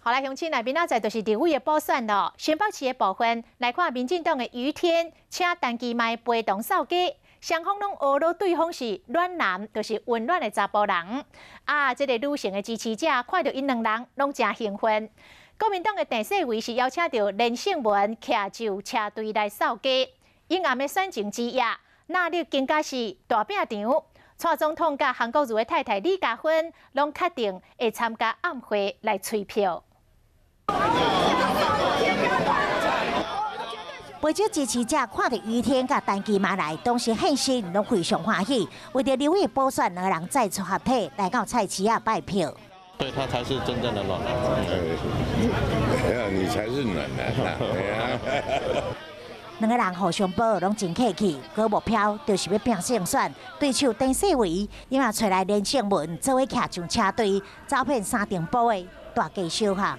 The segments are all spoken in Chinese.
好来，乡亲内面仔就是立委的补选咯。新北市的部分来看，民进党的于天请陈其迈陪同扫街，双方拢学了对方是暖男，就是温暖的查甫人。这个女性的支持者看到因两人拢真兴奋。国民党的陈世伟是邀请到连胜文骑就车队来扫街。阴暗的选情之夜，纳入更加是大饼场。蔡总统甲韩国瑜的太太李嘉芬拢确定会参加暗会来催票。不少支持者看到于天甲陈其迈来，当时献身拢非常欢喜。为着刘毅补选，两人再出合体来到菜市仔拜票。对他才是真正的暖男。你才是暖男啊！两个人互相抱，拢真客气。高目标就是要拼胜选，对手陈世伟因也找来连胜文作为骑上车队，走遍三重埔的大街小巷。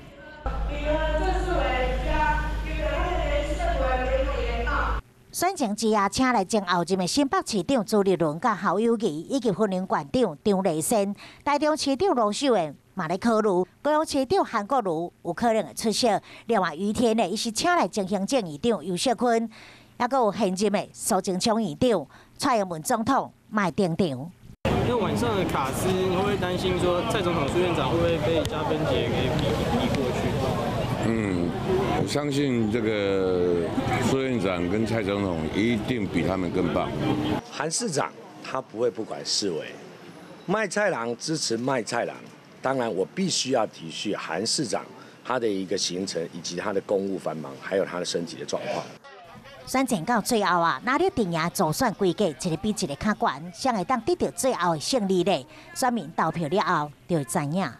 选情之夜，请来前后任的新北市长朱立伦、甲侯友宜以及婚姻馆长张丽仙、台中市长罗秀燕嘛咧考虑，高雄市长韩国瑜有可能会出席。另外，于天呢，伊是请来前行政院长游锡堃，还佫有现任的苏贞昌院长、蔡英文总统麦登场。因为晚上的卡司，你会不会担心说蔡总统、苏院长会不会被加分节给逼过去？我相信这个苏院长跟蔡总统一定比他们更棒。韩市长他不会不管市委，卖菜郎支持卖菜郎。当然，我必须要体恤韩市长他的一个行程，以及他的公务繁忙，还有他的身体的状况。选战到最后哪里定赢总算规格，一个比一个较悬，谁会当得到最后的胜利呢？选民投票了后就会知影。